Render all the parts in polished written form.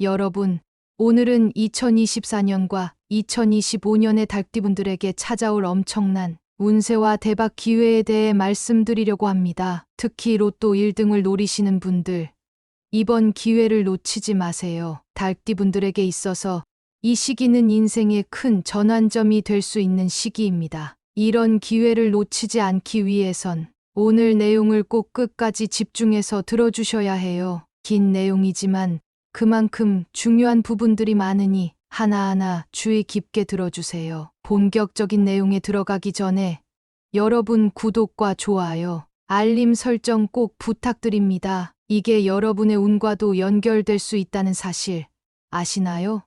여러분, 오늘은 2024년과 2025년의 달띠분들에게 찾아올 엄청난 운세와 대박 기회에 대해 말씀드리려고 합니다. 특히 로또 1등을 노리시는 분들, 이번 기회를 놓치지 마세요. 달띠분들에게 있어서 이 시기는 인생의 큰 전환점이 될 수 있는 시기입니다. 이런 기회를 놓치지 않기 위해선 오늘 내용을 꼭 끝까지 집중해서 들어주셔야 해요. 긴 내용이지만 그만큼 중요한 부분들이 많으니 하나하나 주의 깊게 들어주세요. 본격적인 내용에 들어가기 전에 여러분 구독과 좋아요, 알림 설정 꼭 부탁드립니다. 이게 여러분의 운과도 연결될 수 있다는 사실 아시나요?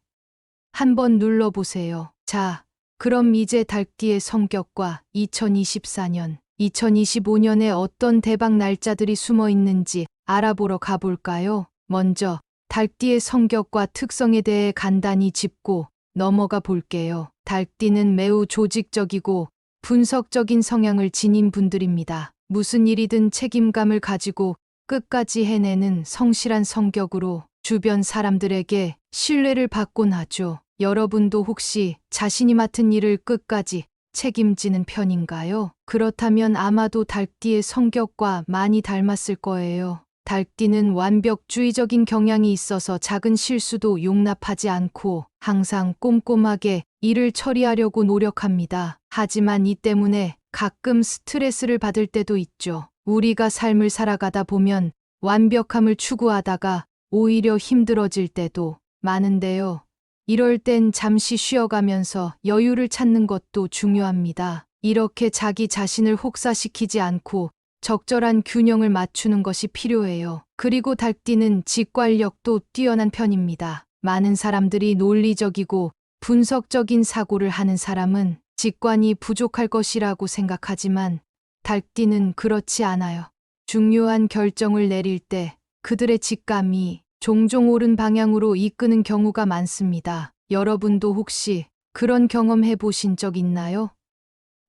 한번 눌러보세요. 자, 그럼 이제 달띠의 성격과 2024년, 2025년에 어떤 대박 날짜들이 숨어 있는지 알아보러 가볼까요? 먼저 달띠의 성격과 특성에 대해 간단히 짚고 넘어가 볼게요. 달띠는 매우 조직적이고 분석적인 성향을 지닌 분들입니다. 무슨 일이든 책임감을 가지고 끝까지 해내는 성실한 성격으로 주변 사람들에게 신뢰를 받곤 하죠. 여러분도 혹시 자신이 맡은 일을 끝까지 책임지는 편인가요? 그렇다면 아마도 달띠의 성격과 많이 닮았을 거예요. 달띠는 완벽주의적인 경향이 있어서 작은 실수도 용납하지 않고 항상 꼼꼼하게 일을 처리하려고 노력합니다. 하지만 이 때문에 가끔 스트레스를 받을 때도 있죠. 우리가 삶을 살아가다 보면 완벽함을 추구하다가 오히려 힘들어질 때도 많은데요. 이럴 땐 잠시 쉬어가면서 여유를 찾는 것도 중요합니다. 이렇게 자기 자신을 혹사시키지 않고 적절한 균형을 맞추는 것이 필요해요. 그리고 달띠는 직관력도 뛰어난 편입니다. 많은 사람들이 논리적이고 분석적인 사고를 하는 사람은 직관이 부족할 것이라고 생각하지만 달띠는 그렇지 않아요. 중요한 결정을 내릴 때 그들의 직감이 종종 옳은 방향으로 이끄는 경우가 많습니다. 여러분도 혹시 그런 경험 해보신 적 있나요?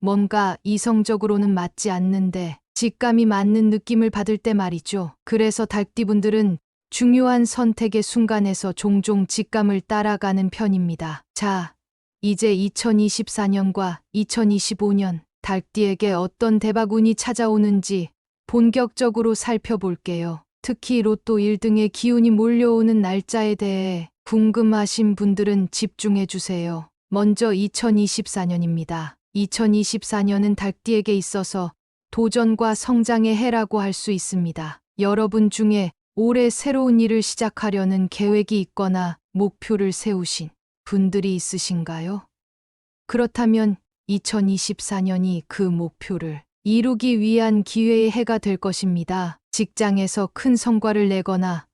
뭔가 이성적으로는 맞지 않는데 직감이 맞는 느낌을 받을 때 말이죠. 그래서 달띠분들은 중요한 선택의 순간에서 종종 직감을 따라가는 편입니다. 자, 이제 2024년과 2025년 달띠에게 어떤 대박운이 찾아오는지 본격적으로 살펴볼게요. 특히 로또 1등의 기운이 몰려오는 날짜에 대해 궁금하신 분들은 집중해 주세요. 먼저 2024년입니다. 2024년은 달띠에게 있어서 도전과 성장의 해라고 할 수 있습니다. 여러분 중에 올해 새로운 일을 시작하려는 계획이 있거나 목표를 세우신 분들이 있으신가요? 그렇다면 2024년이 그 목표를 이루기 위한 기회의 해가 될 것입니다. 직장에서 큰 성과를 내거나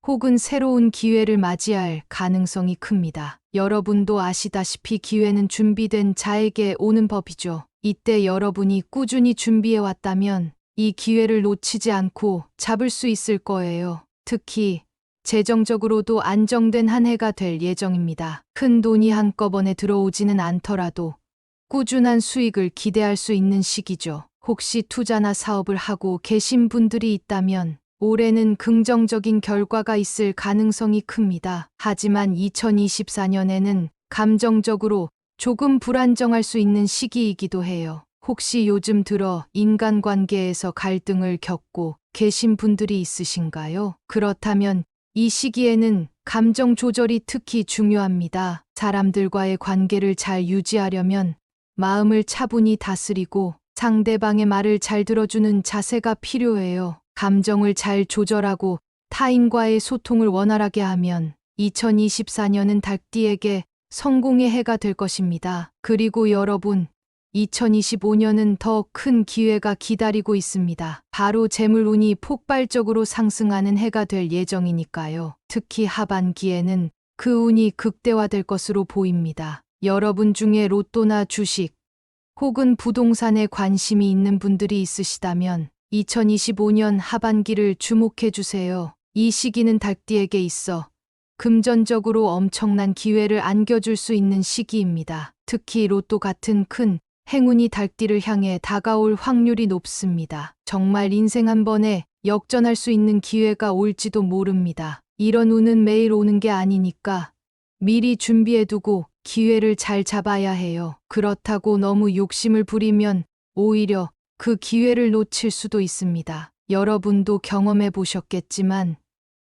혹은 새로운 기회를 맞이할 가능성이 큽니다. 여러분도 아시다시피 기회는 준비된 자에게 오는 법이죠. 이때 여러분이 꾸준히 준비해 왔다면 이 기회를 놓치지 않고 잡을 수 있을 거예요. 특히 재정적으로도 안정된 한 해가 될 예정입니다. 큰 돈이 한꺼번에 들어오지는 않더라도 꾸준한 수익을 기대할 수 있는 시기죠. 혹시 투자나 사업을 하고 계신 분들이 있다면 올해는 긍정적인 결과가 있을 가능성이 큽니다. 하지만 2024년에는 감정적으로 조금 불안정할 수 있는 시기이기도 해요. 혹시 요즘 들어 인간관계에서 갈등을 겪고 계신 분들이 있으신가요? 그렇다면 이 시기에는 감정 조절이 특히 중요합니다. 사람들과의 관계를 잘 유지하려면 마음을 차분히 다스리고 상대방의 말을 잘 들어주는 자세가 필요해요. 감정을 잘 조절하고 타인과의 소통을 원활하게 하면 2024년은 달띠에게 성공의 해가 될 것입니다. 그리고 여러분, 2025년은 더 큰 기회가 기다리고 있습니다. 바로 재물운이 폭발적으로 상승하는 해가 될 예정이니까요. 특히 하반기에는 그 운이 극대화될 것으로 보입니다. 여러분 중에 로또나 주식 혹은 부동산에 관심이 있는 분들이 있으시다면 2025년 하반기를 주목해 주세요. 이 시기는 달띠에게 있어 금전적으로 엄청난 기회를 안겨줄 수 있는 시기입니다. 특히 로또 같은 큰 행운이 달띠를 향해 다가올 확률이 높습니다. 정말 인생 한 번에 역전할 수 있는 기회가 올지도 모릅니다. 이런 운은 매일 오는 게 아니니까 미리 준비해두고 기회를 잘 잡아야 해요. 그렇다고 너무 욕심을 부리면 오히려 그 기회를 놓칠 수도 있습니다. 여러분도 경험해 보셨겠지만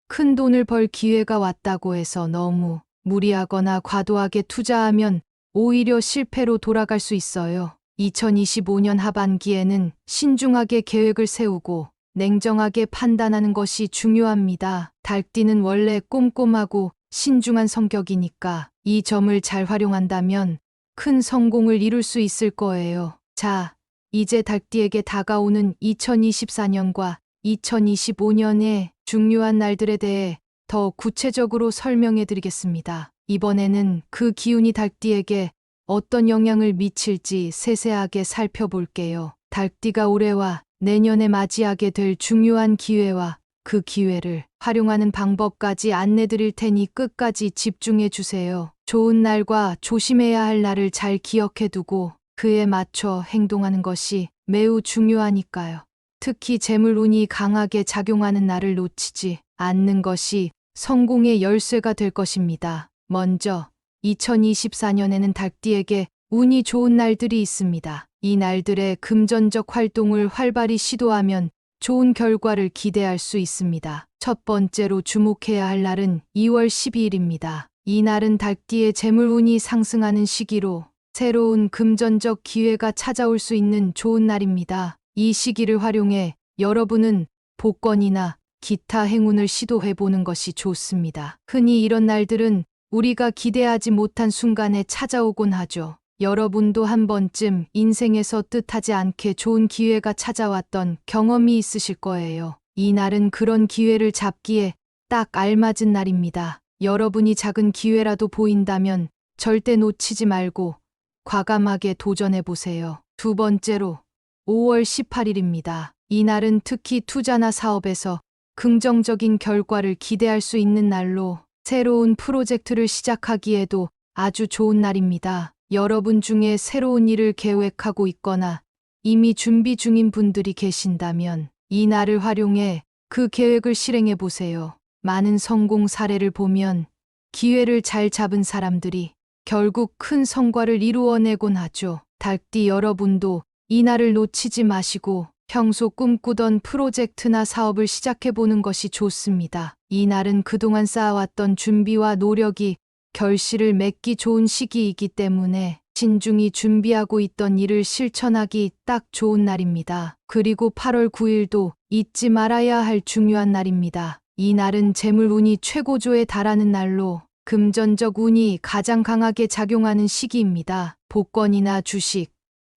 큰 돈을 벌 기회가 왔다고 해서 너무 무리하거나 과도하게 투자하면 오히려 실패로 돌아갈 수 있어요. 2025년 하반기에는 신중하게 계획을 세우고 냉정하게 판단하는 것이 중요합니다. 달띠는 원래 꼼꼼하고 신중한 성격이니까 이 점을 잘 활용한다면 큰 성공을 이룰 수 있을 거예요. 자, 이제 달띠에게 다가오는 2024년과 2025년의 중요한 날들에 대해 더 구체적으로 설명해 드리겠습니다. 이번에는 그 기운이 달띠에게 어떤 영향을 미칠지 세세하게 살펴볼게요. 달띠가 올해와 내년에 맞이하게 될 중요한 기회와 그 기회를 활용하는 방법까지 안내 드릴 테니 끝까지 집중해 주세요. 좋은 날과 조심해야 할 날을 잘 기억해 두고 그에 맞춰 행동하는 것이 매우 중요하니까요. 특히 재물운이 강하게 작용하는 날을 놓치지 않는 것이 성공의 열쇠가 될 것입니다. 먼저 2024년에는 달띠에게 운이 좋은 날들이 있습니다. 이 날들의 금전적 활동을 활발히 시도하면 좋은 결과를 기대할 수 있습니다. 첫 번째로 주목해야 할 날은 2월 12일입니다. 이 날은 달띠의 재물운이 상승하는 시기로 새로운 금전적 기회가 찾아올 수 있는 좋은 날입니다. 이 시기를 활용해 여러분은 복권이나 기타 행운을 시도해보는 것이 좋습니다. 흔히 이런 날들은 우리가 기대하지 못한 순간에 찾아오곤 하죠. 여러분도 한 번쯤 인생에서 뜻하지 않게 좋은 기회가 찾아왔던 경험이 있으실 거예요. 이 날은 그런 기회를 잡기에 딱 알맞은 날입니다. 여러분이 작은 기회라도 보인다면 절대 놓치지 말고 과감하게 도전해보세요. 두 번째로 5월 18일입니다. 이 날은 특히 투자나 사업에서 긍정적인 결과를 기대할 수 있는 날로 새로운 프로젝트를 시작하기에도 아주 좋은 날입니다. 여러분 중에 새로운 일을 계획하고 있거나 이미 준비 중인 분들이 계신다면 이 날을 활용해 그 계획을 실행해 보세요. 많은 성공 사례를 보면 기회를 잘 잡은 사람들이 결국 큰 성과를 이루어내곤 하죠. 달띠 여러분도 이 날을 놓치지 마시고 평소 꿈꾸던 프로젝트나 사업을 시작해보는 것이 좋습니다. 이 날은 그동안 쌓아왔던 준비와 노력이 결실을 맺기 좋은 시기이기 때문에 신중히 준비하고 있던 일을 실천하기 딱 좋은 날입니다. 그리고 8월 9일도 잊지 말아야 할 중요한 날입니다. 이 날은 재물운이 최고조에 달하는 날로 금전적 운이 가장 강하게 작용하는 시기입니다. 복권이나 주식,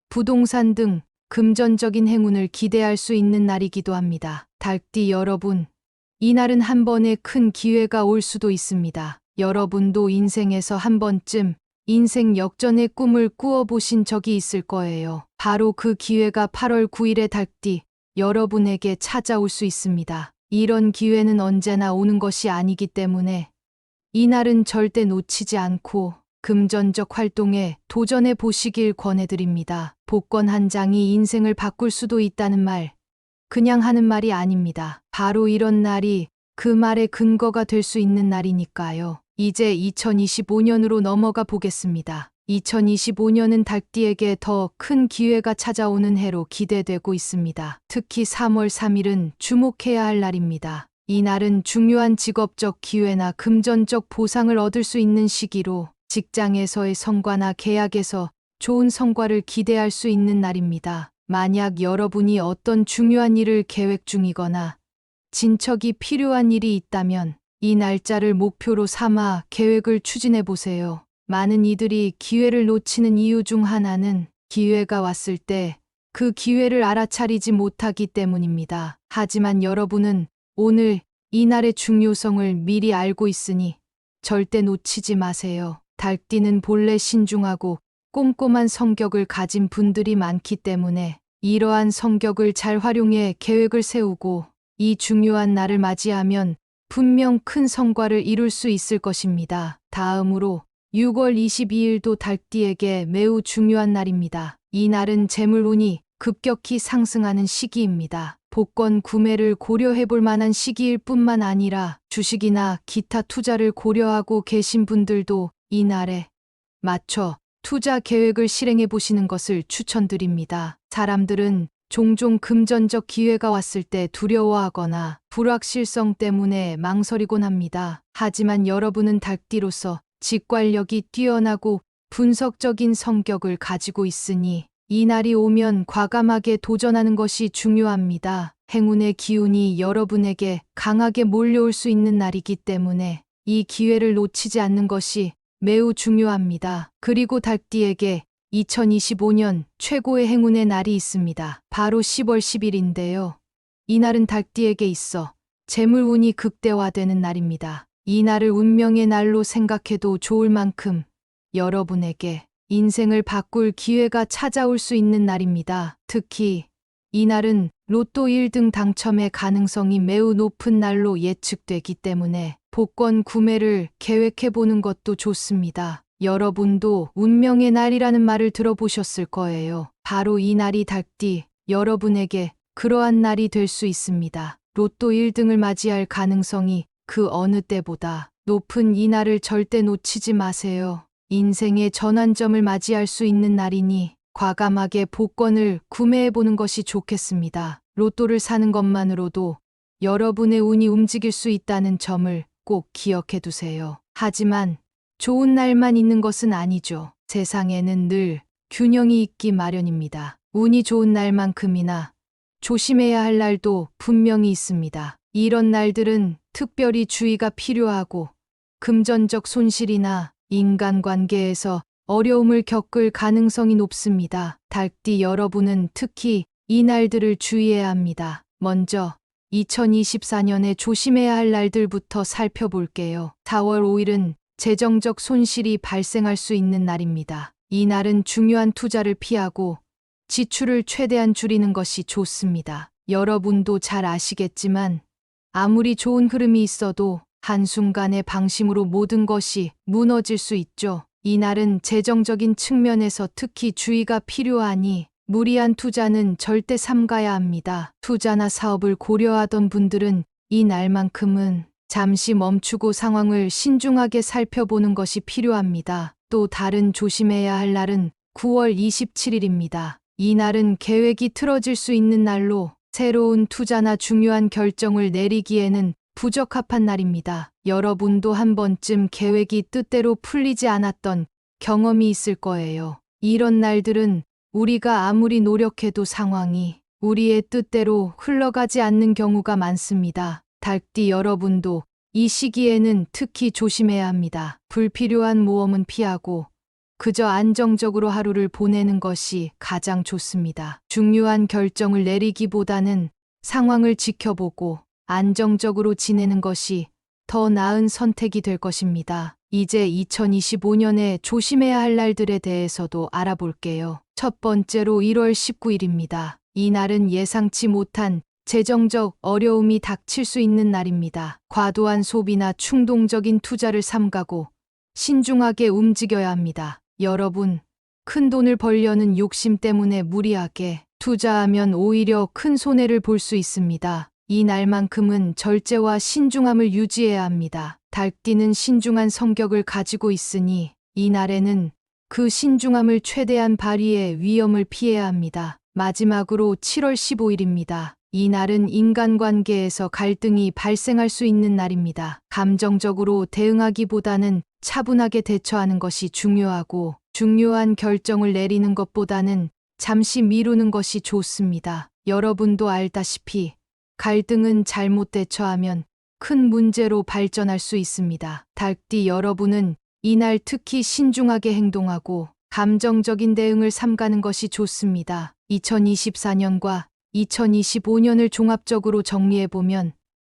부동산 등 금전적인 행운을 기대할 수 있는 날이기도 합니다. 달띠 여러분, 이 날은 한 번의 큰 기회가 올 수도 있습니다. 여러분도 인생에서 한 번쯤 인생 역전의 꿈을 꾸어보신 적이 있을 거예요. 바로 그 기회가 8월 9일의 달띠 여러분에게 찾아올 수 있습니다. 이런 기회는 언제나 오는 것이 아니기 때문에 이 날은 절대 놓치지 않고 금전적 활동에 도전해 보시길 권해드립니다. 복권 한 장이 인생을 바꿀 수도 있다는 말, 그냥 하는 말이 아닙니다. 바로 이런 날이 그 말의 근거가 될 수 있는 날이니까요. 이제 2025년으로 넘어가 보겠습니다. 2025년은 달띠에게 더 큰 기회가 찾아오는 해로 기대되고 있습니다. 특히 3월 3일은 주목해야 할 날입니다. 이 날은 중요한 직업적 기회나 금전적 보상을 얻을 수 있는 시기로 직장에서의 성과나 계약에서 좋은 성과를 기대할 수 있는 날입니다. 만약 여러분이 어떤 중요한 일을 계획 중이거나 진척이 필요한 일이 있다면 이 날짜를 목표로 삼아 계획을 추진해 보세요. 많은 이들이 기회를 놓치는 이유 중 하나는 기회가 왔을 때 그 기회를 알아차리지 못하기 때문입니다. 하지만 여러분은 오늘 이 날의 중요성을 미리 알고 있으니 절대 놓치지 마세요. 달띠는 본래 신중하고 꼼꼼한 성격을 가진 분들이 많기 때문에 이러한 성격을 잘 활용해 계획을 세우고 이 중요한 날을 맞이하면 분명 큰 성과를 이룰 수 있을 것입니다. 다음으로 6월 22일도 달띠에게 매우 중요한 날입니다. 이 날은 재물운이 급격히 상승하는 시기입니다. 복권 구매를 고려해 볼 만한 시기일 뿐만 아니라 주식이나 기타 투자를 고려하고 계신 분들도 이날에 맞춰 투자 계획을 실행해 보시는 것을 추천드립니다. 사람들은 종종 금전적 기회가 왔을 때 두려워하거나 불확실성 때문에 망설이곤 합니다. 하지만 여러분은 닭띠로서 직관력이 뛰어나고 분석적인 성격을 가지고 있으니 이 날이 오면 과감하게 도전하는 것이 중요합니다. 행운의 기운이 여러분에게 강하게 몰려올 수 있는 날이기 때문에 이 기회를 놓치지 않는 것이 매우 중요합니다. 그리고 닭띠에게 2025년 최고의 행운의 날이 있습니다. 바로 10월 10일인데요. 이날은 닭띠에게 있어 재물운이 극대화되는 날입니다. 이 날을 운명의 날로 생각해도 좋을 만큼 여러분에게 인생을 바꿀 기회가 찾아올 수 있는 날입니다. 특히 이 날은 로또 1등 당첨의 가능성이 매우 높은 날로 예측되기 때문에 복권 구매를 계획해 보는 것도 좋습니다. 여러분도 운명의 날이라는 말을 들어보셨을 거예요. 바로 이 날이 닭띠 여러분에게 그러한 날이 될 수 있습니다. 로또 1등을 맞이할 가능성이 그 어느 때보다 높은 이 날을 절대 놓치지 마세요. 인생의 전환점을 맞이할 수 있는 날이니 과감하게 복권을 구매해 보는 것이 좋겠습니다. 로또를 사는 것만으로도 여러분의 운이 움직일 수 있다는 점을 꼭 기억해 두세요. 하지만 좋은 날만 있는 것은 아니죠. 세상에는 늘 균형이 있기 마련입니다. 운이 좋은 날만큼이나 조심해야 할 날도 분명히 있습니다. 이런 날들은 특별히 주의가 필요하고 금전적 손실이나 인간관계에서 어려움을 겪을 가능성이 높습니다. 닭띠 여러분은 특히 이 날들을 주의해야 합니다. 먼저 2024년에 조심해야 할 날들부터 살펴볼게요. 4월 5일은 재정적 손실이 발생할 수 있는 날입니다. 이 날은 중요한 투자를 피하고 지출을 최대한 줄이는 것이 좋습니다. 여러분도 잘 아시겠지만 아무리 좋은 흐름이 있어도 한순간의 방심으로 모든 것이 무너질 수 있죠. 이 날은 재정적인 측면에서 특히 주의가 필요하니 무리한 투자는 절대 삼가야 합니다. 투자나 사업을 고려하던 분들은 이 날만큼은 잠시 멈추고 상황을 신중하게 살펴보는 것이 필요합니다. 또 다른 조심해야 할 날은 9월 27일입니다. 이 날은 계획이 틀어질 수 있는 날로 새로운 투자나 중요한 결정을 내리기에는 부적합한 날입니다. 여러분도 한 번쯤 계획이 뜻대로 풀리지 않았던 경험이 있을 거예요. 이런 날들은 우리가 아무리 노력해도 상황이 우리의 뜻대로 흘러가지 않는 경우가 많습니다. 닭띠 여러분도 이 시기에는 특히 조심해야 합니다. 불필요한 모험은 피하고 그저 안정적으로 하루를 보내는 것이 가장 좋습니다. 중요한 결정을 내리기보다는 상황을 지켜보고 안정적으로 지내는 것이 더 나은 선택이 될 것입니다. 이제 2025년에 조심해야 할 날들에 대해서도 알아볼게요. 첫 번째로 1월 19일입니다. 이 날은 예상치 못한 재정적 어려움이 닥칠 수 있는 날입니다. 과도한 소비나 충동적인 투자를 삼가고 신중하게 움직여야 합니다. 여러분, 큰 돈을 벌려는 욕심 때문에 무리하게 투자하면 오히려 큰 손해를 볼 수 있습니다. 이 날만큼은 절제와 신중함을 유지해야 합니다. 닭띠는 신중한 성격을 가지고 있으니 이 날에는 그 신중함을 최대한 발휘해 위험을 피해야 합니다. 마지막으로 7월 15일입니다. 이 날은 인간관계에서 갈등이 발생할 수 있는 날입니다. 감정적으로 대응하기보다는 차분하게 대처하는 것이 중요하고 중요한 결정을 내리는 것보다는 잠시 미루는 것이 좋습니다. 여러분도 알다시피 갈등은 잘못 대처하면 큰 문제로 발전할 수 있습니다. 닭띠 여러분은 이날 특히 신중하게 행동하고 감정적인 대응을 삼가는 것이 좋습니다. 2024년과 2025년을 종합적으로 정리해보면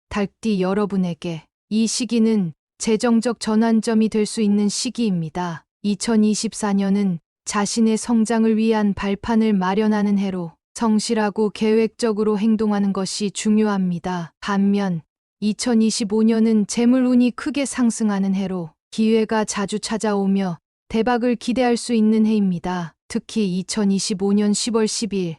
닭띠 여러분에게 이 시기는 재정적 전환점이 될 수 있는 시기입니다. 2024년은 자신의 성장을 위한 발판을 마련하는 해로 성실하고 계획적으로 행동하는 것이 중요합니다. 반면 2025년은 재물운이 크게 상승하는 해로 기회가 자주 찾아오며 대박을 기대할 수 있는 해입니다. 특히 2025년 10월 10일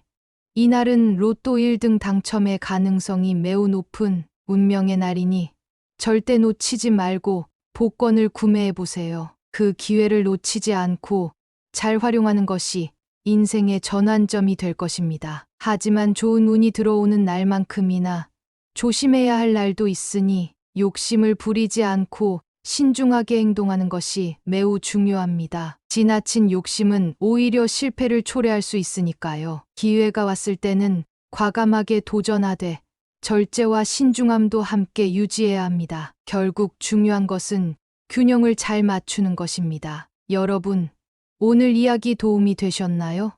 이날은 로또 1등 당첨의 가능성이 매우 높은 운명의 날이니 절대 놓치지 말고 복권을 구매해 보세요. 그 기회를 놓치지 않고 잘 활용하는 것이 인생의 전환점이 될 것입니다. 하지만 좋은 운이 들어오는 날만큼이나 조심해야 할 날도 있으니 욕심을 부리지 않고 신중하게 행동하는 것이 매우 중요합니다. 지나친 욕심은 오히려 실패를 초래할 수 있으니까요. 기회가 왔을 때는 과감하게 도전하되 절제와 신중함도 함께 유지해야 합니다. 결국 중요한 것은 균형을 잘 맞추는 것입니다. 여러분, 오늘 이야기 도움이 되셨나요?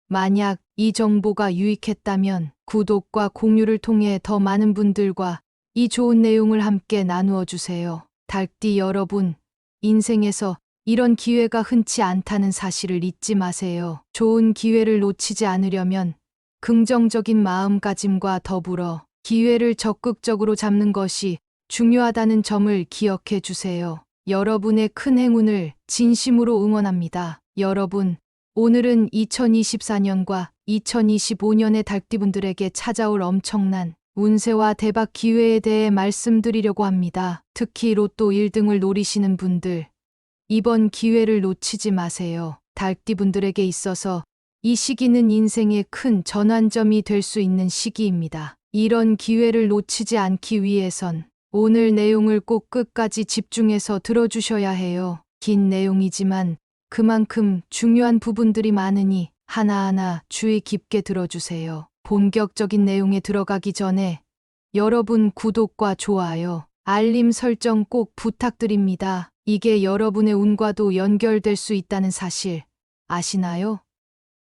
만약 이 정보가 유익했다면 구독과 공유를 통해 더 많은 분들과 이 좋은 내용을 함께 나누어 주세요. 닭띠 여러분, 인생에서 이런 기회가 흔치 않다는 사실을 잊지 마세요. 좋은 기회를 놓치지 않으려면 긍정적인 마음가짐과 더불어 기회를 적극적으로 잡는 것이 중요하다는 점을 기억해 주세요. 여러분의 큰 행운을 진심으로 응원합니다. 여러분, 오늘은 2024년과 2025년의 닭띠분들에게 찾아올 엄청난 운세와 대박 기회에 대해 말씀드리려고 합니다. 특히 로또 1등을 노리시는 분들, 이번 기회를 놓치지 마세요. 닭띠분들에게 있어서 이 시기는 인생의 큰 전환점이 될 수 있는 시기입니다. 이런 기회를 놓치지 않기 위해선 오늘 내용을 꼭 끝까지 집중해서 들어주셔야 해요. 긴 내용이지만 그만큼 중요한 부분들이 많으니 하나하나 주의 깊게 들어주세요. 본격적인 내용에 들어가기 전에 여러분 구독과 좋아요, 알림 설정 꼭 부탁드립니다. 이게 여러분의 운과도 연결될 수 있다는 사실 아시나요?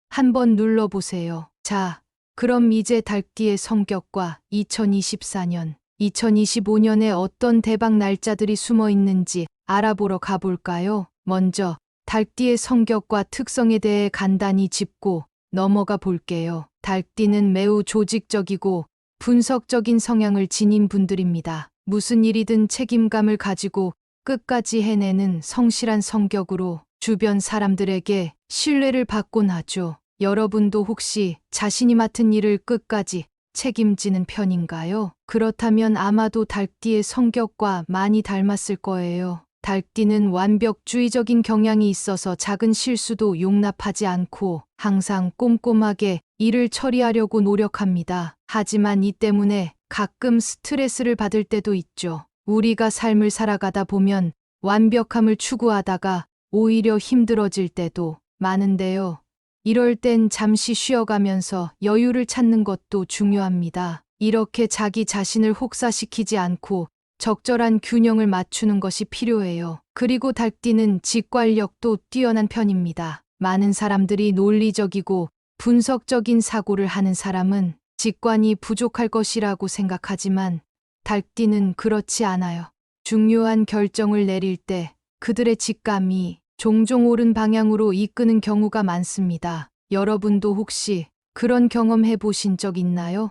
한번 눌러보세요. 자, 그럼 이제 닭띠의 성격과 2024년, 2025년에 어떤 대박 날짜들이 숨어 있는지 알아보러 가볼까요? 먼저 닭띠의 성격과 특성에 대해 간단히 짚고 넘어가 볼게요. 닭띠는 매우 조직적이고 분석적인 성향을 지닌 분들입니다. 무슨 일이든 책임감을 가지고 끝까지 해내는 성실한 성격으로 주변 사람들에게 신뢰를 받곤 하죠. 여러분도 혹시 자신이 맡은 일을 끝까지 책임지는 편인가요? 그렇다면 아마도 닭띠의 성격과 많이 닮았을 거예요. 닭띠는 완벽주의적인 경향이 있어서 작은 실수도 용납하지 않고 항상 꼼꼼하게 일을 처리하려고 노력합니다. 하지만 이 때문에 가끔 스트레스를 받을 때도 있죠. 우리가 삶을 살아가다 보면 완벽함을 추구하다가 오히려 힘들어질 때도 많은데요. 이럴 땐 잠시 쉬어가면서 여유를 찾는 것도 중요합니다. 이렇게 자기 자신을 혹사시키지 않고 적절한 균형을 맞추는 것이 필요해요. 그리고 닭띠는 직관력도 뛰어난 편입니다. 많은 사람들이 논리적이고 분석적인 사고를 하는 사람은 직관이 부족할 것이라고 생각하지만 닭띠는 그렇지 않아요. 중요한 결정을 내릴 때 그들의 직감이 종종 옳은 방향으로 이끄는 경우가 많습니다. 여러분도 혹시 그런 경험해 보신 적 있나요?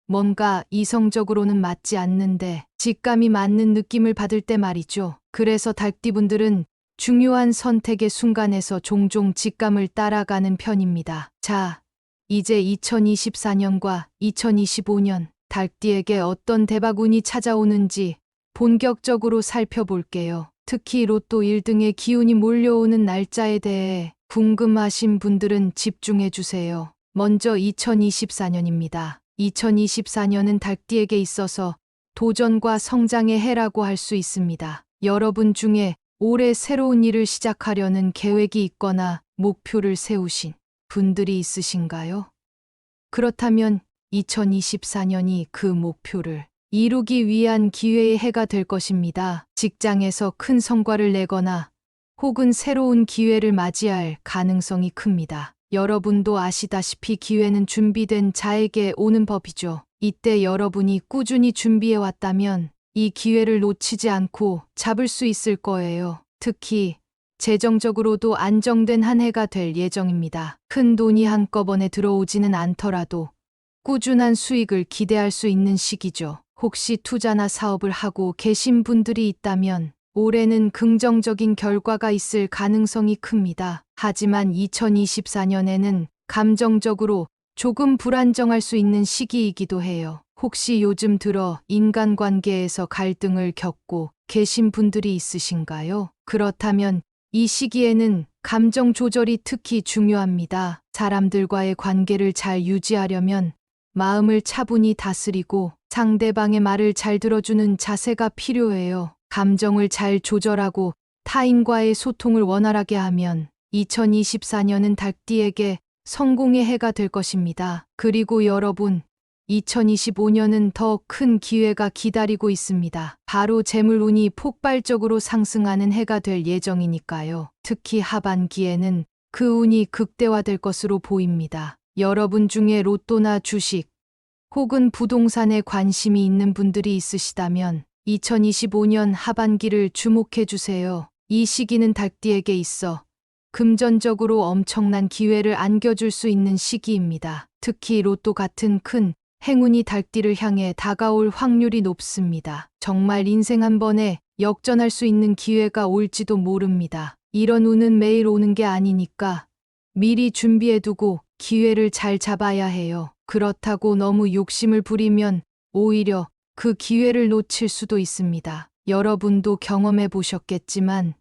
뭔가 이성적으로는 맞지 않는데 직감이 맞는 느낌을 받을 때 말이죠. 그래서 닭띠분들은 중요한 선택의 순간에서 종종 직감을 따라가는 편입니다. 자, 이제 2024년과 2025년 닭띠에게 어떤 대박운이 찾아오는지 본격적으로 살펴볼게요. 특히 로또 1등의 기운이 몰려오는 날짜에 대해 궁금하신 분들은 집중해 주세요. 먼저 2024년입니다. 2024년은 닭띠에게 있어서 도전과 성장의 해라고 할 수 있습니다. 여러분 중에 올해 새로운 일을 시작하려는 계획이 있거나 목표를 세우신 분들이 있으신가요? 그렇다면 2024년이 그 목표를 이루기 위한 기회의 해가 될 것입니다. 직장에서 큰 성과를 내거나 혹은 새로운 기회를 맞이할 가능성이 큽니다. 여러분도 아시다시피 기회는 준비된 자에게 오는 법이죠. 이때 여러분이 꾸준히 준비해 왔다면 이 기회를 놓치지 않고 잡을 수 있을 거예요. 특히 재정적으로도 안정된 한 해가 될 예정입니다. 큰 돈이 한꺼번에 들어오지는 않더라도 꾸준한 수익을 기대할 수 있는 시기죠. 혹시 투자나 사업을 하고 계신 분들이 있다면 올해는 긍정적인 결과가 있을 가능성이 큽니다. 하지만 2024년에는 감정적으로 조금 불안정할 수 있는 시기이기도 해요. 혹시 요즘 들어 인간관계에서 갈등을 겪고 계신 분들이 있으신가요? 그렇다면 이 시기에는 감정 조절이 특히 중요합니다. 사람들과의 관계를 잘 유지하려면 마음을 차분히 다스리고 상대방의 말을 잘 들어주는 자세가 필요해요. 감정을 잘 조절하고 타인과의 소통을 원활하게 하면 2024년은 닭띠에게 성공의 해가 될 것입니다. 그리고 여러분, 2025년은 더 큰 기회가 기다리고 있습니다. 바로 재물운이 폭발적으로 상승하는 해가 될 예정이니까요. 특히 하반기에는 그 운이 극대화될 것으로 보입니다. 여러분 중에 로또나 주식 혹은 부동산에 관심이 있는 분들이 있으시다면 2025년 하반기를 주목해 주세요. 이 시기는 닭띠에게 있어 금전적으로 엄청난 기회를 안겨줄 수 있는 시기입니다. 특히 로또 같은 큰 행운이 닭띠를 향해 다가올 확률이 높습니다. 정말 인생 한 번에 역전할 수 있는 기회가 올지도 모릅니다. 이런 운은 매일 오는 게 아니니까 미리 준비해두고 기회를 잘 잡아야 해요. 그렇다고 너무 욕심을 부리면 오히려 그 기회를 놓칠 수도 있습니다. 여러분도 경험해 보셨겠지만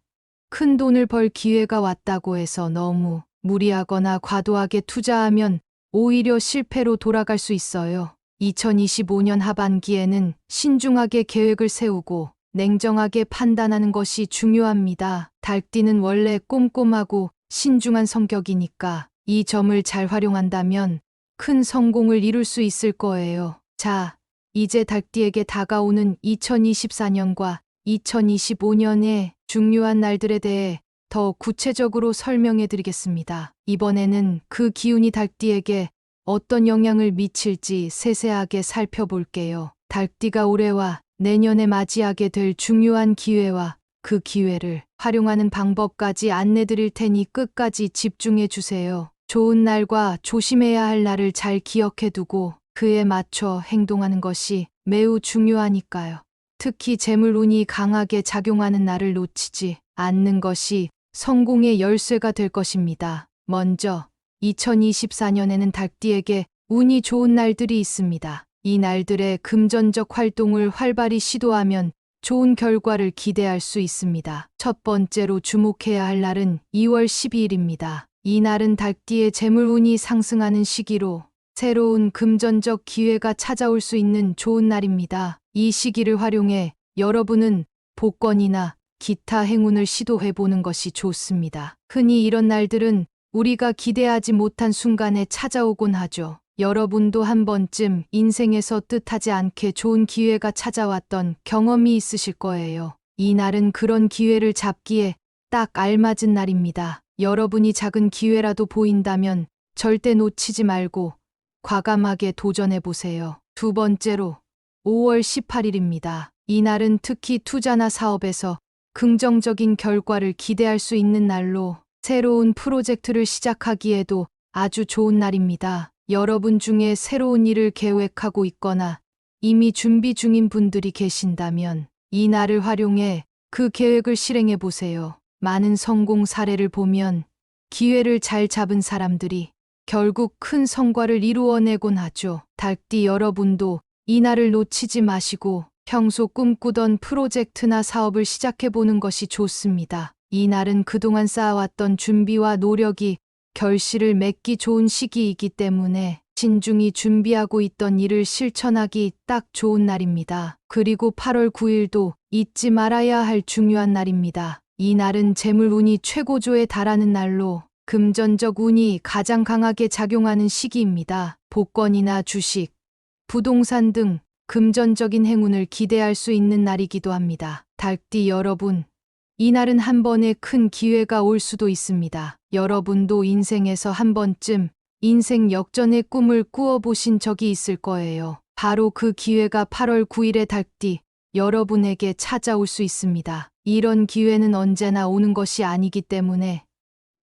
큰 돈을 벌 기회가 왔다고 해서 너무 무리하거나 과도하게 투자하면 오히려 실패로 돌아갈 수 있어요. 2025년 하반기에는 신중하게 계획을 세우고 냉정하게 판단하는 것이 중요합니다. 닭띠는 원래 꼼꼼하고 신중한 성격이니까 이 점을 잘 활용한다면 큰 성공을 이룰 수 있을 거예요. 자, 이제 닭띠에게 다가오는 2024년과 2025년의 중요한 날들에 대해 더 구체적으로 설명해 드리겠습니다. 이번에는 그 기운이 닭띠에게 어떤 영향을 미칠지 세세하게 살펴볼게요. 닭띠가 올해와 내년에 맞이하게 될 중요한 기회와 그 기회를 활용하는 방법까지 안내 드릴 테니 끝까지 집중해 주세요. 좋은 날과 조심해야 할 날을 잘 기억해 두고 그에 맞춰 행동하는 것이 매우 중요하니까요. 특히 재물운이 강하게 작용하는 날을 놓치지 않는 것이 성공의 열쇠가 될 것입니다. 먼저 2024년에는 닭띠에게 운이 좋은 날들이 있습니다. 이 날들의 금전적 활동을 활발히 시도하면 좋은 결과를 기대할 수 있습니다. 첫 번째로 주목해야 할 날은 2월 12일입니다. 이 날은 닭띠의 재물운이 상승하는 시기로 새로운 금전적 기회가 찾아올 수 있는 좋은 날입니다. 이 시기를 활용해 여러분은 복권이나 기타 행운을 시도해보는 것이 좋습니다. 흔히 이런 날들은 우리가 기대하지 못한 순간에 찾아오곤 하죠. 여러분도 한 번쯤 인생에서 뜻하지 않게 좋은 기회가 찾아왔던 경험이 있으실 거예요. 이 날은 그런 기회를 잡기에 딱 알맞은 날입니다. 여러분이 작은 기회라도 보인다면 절대 놓치지 말고 과감하게 도전해보세요. 두 번째로 5월 18일입니다. 이 날은 특히 투자나 사업에서 긍정적인 결과를 기대할 수 있는 날로 새로운 프로젝트를 시작하기에도 아주 좋은 날입니다. 여러분 중에 새로운 일을 계획하고 있거나 이미 준비 중인 분들이 계신다면 이 날을 활용해 그 계획을 실행해 보세요. 많은 성공 사례를 보면 기회를 잘 잡은 사람들이 결국 큰 성과를 이루어내곤 하죠. 닭띠 여러분도 이 날을 놓치지 마시고 평소 꿈꾸던 프로젝트나 사업을 시작해보는 것이 좋습니다. 이 날은 그동안 쌓아왔던 준비와 노력이 결실을 맺기 좋은 시기이기 때문에 신중히 준비하고 있던 일을 실천하기 딱 좋은 날입니다. 그리고 8월 9일도 잊지 말아야 할 중요한 날입니다. 이 날은 재물운이 최고조에 달하는 날로 금전적 운이 가장 강하게 작용하는 시기입니다. 복권이나 주식, 부동산 등 금전적인 행운을 기대할 수 있는 날이기도 합니다. 닭띠 여러분, 이 날은 한 번에 큰 기회가 올 수도 있습니다. 여러분도 인생에서 한 번쯤 인생 역전의 꿈을 꾸어보신 적이 있을 거예요. 바로 그 기회가 8월 9일의 닭띠 여러분에게 찾아올 수 있습니다. 이런 기회는 언제나 오는 것이 아니기 때문에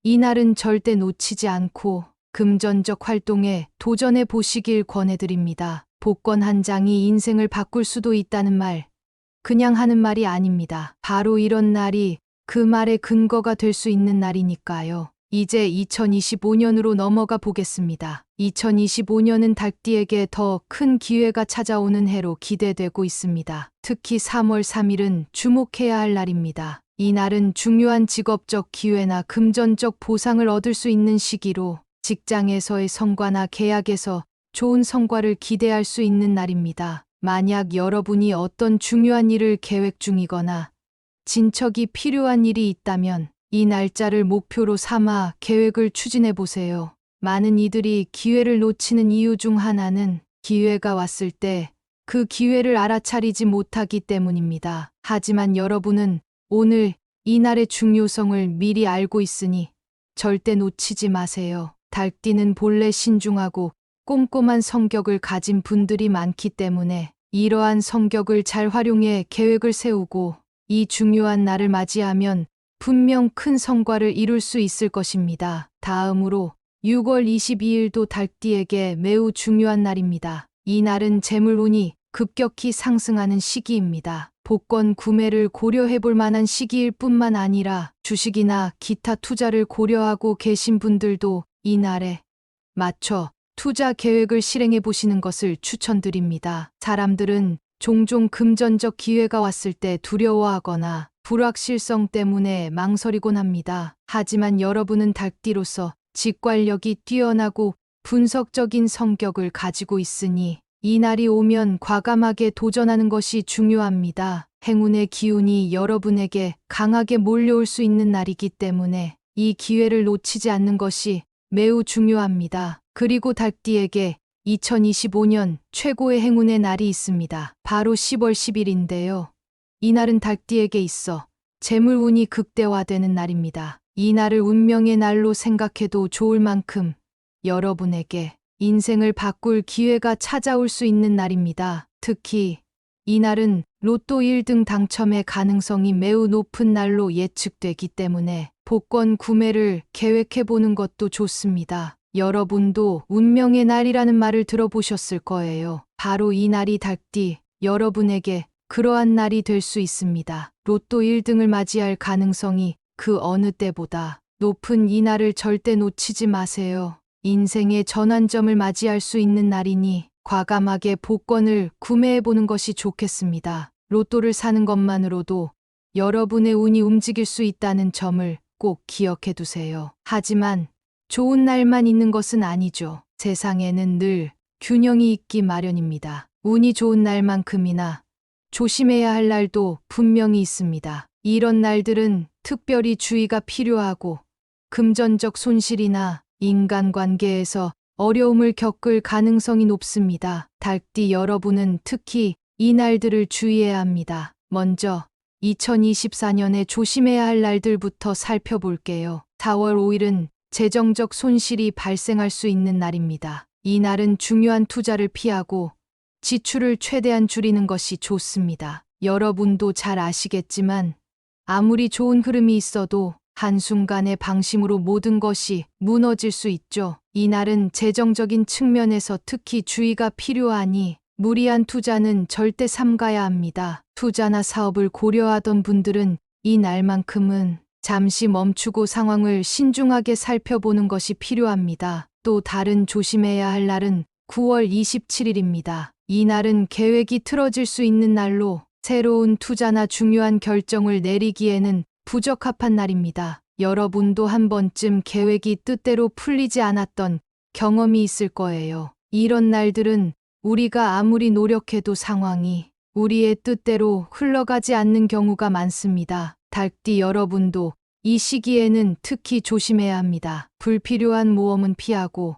이 날은 절대 놓치지 않고 금전적 활동에 도전해 보시길 권해드립니다. 복권 한 장이 인생을 바꿀 수도 있다는 말, 그냥 하는 말이 아닙니다. 바로 이런 날이 그 말의 근거가 될 수 있는 날이니까요. 이제 2025년으로 넘어가 보겠습니다. 2025년은 닭띠에게 더 큰 기회가 찾아오는 해로 기대되고 있습니다. 특히 3월 3일은 주목해야 할 날입니다. 이 날은 중요한 직업적 기회나 금전적 보상을 얻을 수 있는 시기로 직장에서의 성과나 계약에서 좋은 성과를 기대할 수 있는 날입니다. 만약 여러분이 어떤 중요한 일을 계획 중이거나 진척이 필요한 일이 있다면 이 날짜를 목표로 삼아 계획을 추진해 보세요. 많은 이들이 기회를 놓치는 이유 중 하나는 기회가 왔을 때 그 기회를 알아차리지 못하기 때문입니다. 하지만 여러분은 오늘 이 날의 중요성을 미리 알고 있으니 절대 놓치지 마세요. 닭띠는 본래 신중하고 꼼꼼한 성격을 가진 분들이 많기 때문에 이러한 성격을 잘 활용해 계획을 세우고 이 중요한 날을 맞이하면 분명 큰 성과를 이룰 수 있을 것입니다. 다음으로 6월 22일도 닭띠에게 매우 중요한 날입니다. 이 날은 재물운이 급격히 상승하는 시기입니다. 복권 구매를 고려해 볼 만한 시기일 뿐만 아니라 주식이나 기타 투자를 고려하고 계신 분들도 이 날에 맞춰 투자 계획을 실행해 보시는 것을 추천드립니다. 사람들은 종종 금전적 기회가 왔을 때 두려워하거나 불확실성 때문에 망설이곤 합니다. 하지만 여러분은 닭띠로서 직관력이 뛰어나고 분석적인 성격을 가지고 있으니 이 날이 오면 과감하게 도전하는 것이 중요합니다. 행운의 기운이 여러분에게 강하게 몰려올 수 있는 날이기 때문에 이 기회를 놓치지 않는 것이 매우 중요합니다. 그리고 닭띠에게 2025년 최고의 행운의 날이 있습니다. 바로 10월 10일인데요. 이 날은 닭띠에게 있어 재물운이 극대화되는 날입니다. 이 날을 운명의 날로 생각해도 좋을 만큼 여러분에게 인생을 바꿀 기회가 찾아올 수 있는 날입니다. 특히 이 날은 로또 1등 당첨의 가능성이 매우 높은 날로 예측되기 때문에 복권 구매를 계획해 보는 것도 좋습니다. 여러분도 운명의 날이라는 말을 들어보셨을 거예요. 바로 이 날이 닭띠 여러분에게 그러한 날이 될 수 있습니다. 로또 1등을 맞이할 가능성이 그 어느 때보다 높은 이 날을 절대 놓치지 마세요. 인생의 전환점을 맞이할 수 있는 날이니 과감하게 복권을 구매해 보는 것이 좋겠습니다. 로또를 사는 것만으로도 여러분의 운이 움직일 수 있다는 점을 꼭 기억해 두세요. 하지만 좋은 날만 있는 것은 아니죠. 세상에는 늘 균형이 있기 마련입니다. 운이 좋은 날만큼이나 조심해야 할 날도 분명히 있습니다. 이런 날들은 특별히 주의가 필요하고 금전적 손실이나 인간관계에서 어려움을 겪을 가능성이 높습니다. 닭띠 여러분은 특히 이 날들을 주의해야 합니다. 먼저 2024년에 조심해야 할 날들부터 살펴볼게요. 4월 5일은 재정적 손실이 발생할 수 있는 날입니다. 이 날은 중요한 투자를 피하고 지출을 최대한 줄이는 것이 좋습니다. 여러분도 잘 아시겠지만 아무리 좋은 흐름이 있어도 한순간의 방심으로 모든 것이 무너질 수 있죠. 이 날은 재정적인 측면에서 특히 주의가 필요하니 무리한 투자는 절대 삼가야 합니다. 투자나 사업을 고려하던 분들은 이 날만큼은 잠시 멈추고 상황을 신중하게 살펴보는 것이 필요합니다. 또 다른 조심해야 할 날은 9월 27일입니다. 이 날은 계획이 틀어질 수 있는 날로 새로운 투자나 중요한 결정을 내리기에는 부적합한 날입니다. 여러분도 한 번쯤 계획이 뜻대로 풀리지 않았던 경험이 있을 거예요. 이런 날들은 우리가 아무리 노력해도 상황이 우리의 뜻대로 흘러가지 않는 경우가 많습니다. 닭띠 여러분도 이 시기에는 특히 조심해야 합니다. 불필요한 모험은 피하고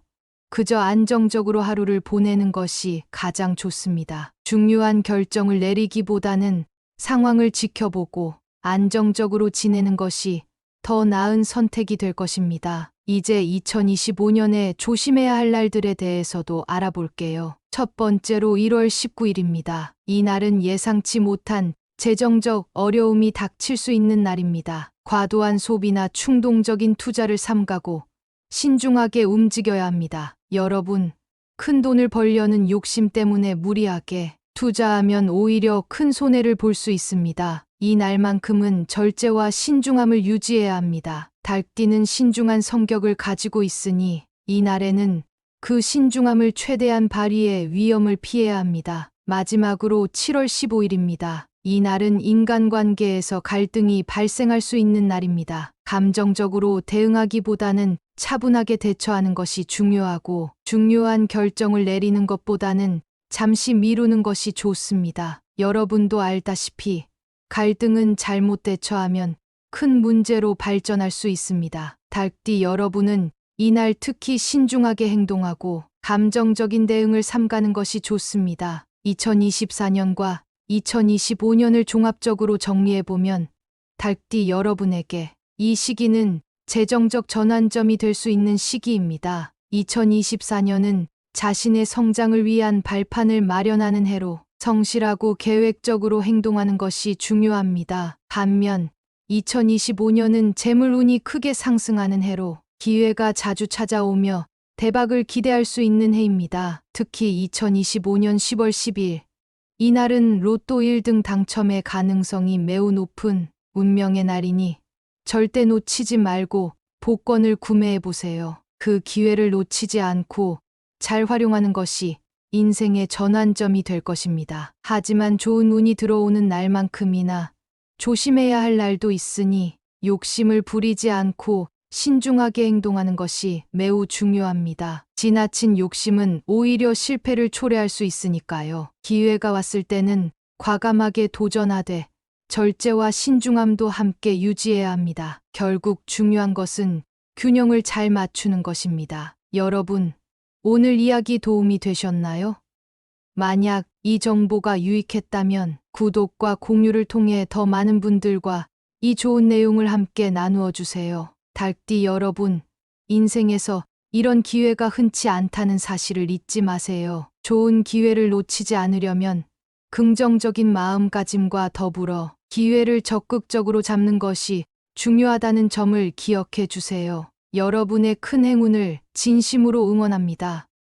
그저 안정적으로 하루를 보내는 것이 가장 좋습니다. 중요한 결정을 내리기보다는 상황을 지켜보고 안정적으로 지내는 것이 더 나은 선택이 될 것입니다. 이제 2025년에 조심해야 할 날들에 대해서도 알아볼게요. 첫 번째로 1월 19일입니다. 이 날은 예상치 못한 재정적 어려움이 닥칠 수 있는 날입니다. 과도한 소비나 충동적인 투자를 삼가고 신중하게 움직여야 합니다. 여러분, 큰 돈을 벌려는 욕심 때문에 무리하게 투자하면 오히려 큰 손해를 볼 수 있습니다. 이 날만큼은 절제와 신중함을 유지해야 합니다. 달띠는 신중한 성격을 가지고 있으니 이날에는 그 신중함을 최대한 발휘해 위험을 피해야 합니다. 마지막으로 7월 15일입니다. 이날은 인간관계에서 갈등이 발생할 수 있는 날입니다. 감정적으로 대응하기보다는 차분하게 대처하는 것이 중요하고, 중요한 결정을 내리는 것보다는 잠시 미루는 것이 좋습니다. 여러분도 알다시피 갈등은 잘못 대처하면 큰 문제로 발전할 수 있습니다. 달띠 여러분은 이날 특히 신중하게 행동하고 감정적인 대응을 삼가는 것이 좋습니다. 2024년과 2025년을 종합적으로 정리해보면 달띠 여러분에게 이 시기는 재정적 전환점이 될 수 있는 시기입니다. 2024년은 자신의 성장을 위한 발판을 마련하는 해로 성실하고 계획적으로 행동하는 것이 중요합니다. 반면 2025년은 재물운이 크게 상승하는 해로 기회가 자주 찾아오며 대박을 기대할 수 있는 해입니다. 특히 2025년 10월 10일, 이날은 로또 1등 당첨의 가능성이 매우 높은 운명의 날이니 절대 놓치지 말고 복권을 구매해보세요. 그 기회를 놓치지 않고 잘 활용하는 것이 인생의 전환점이 될 것입니다. 하지만 좋은 운이 들어오는 날만큼이나 조심해야 할 날도 있으니 욕심을 부리지 않고 신중하게 행동하는 것이 매우 중요합니다. 지나친 욕심은 오히려 실패를 초래할 수 있으니까요. 기회가 왔을 때는 과감하게 도전하되 절제와 신중함도 함께 유지해야 합니다. 결국 중요한 것은 균형을 잘 맞추는 것입니다. 여러분, 오늘 이야기 도움이 되셨나요? 만약 이 정보가 유익했다면 구독과 공유를 통해 더 많은 분들과 이 좋은 내용을 함께 나누어 주세요. 달띠 여러분, 인생에서 이런 기회가 흔치 않다는 사실을 잊지 마세요. 좋은 기회를 놓치지 않으려면 긍정적인 마음가짐과 더불어 기회를 적극적으로 잡는 것이 중요하다는 점을 기억해 주세요. 여러분의 큰 행운을 진심으로 응원합니다.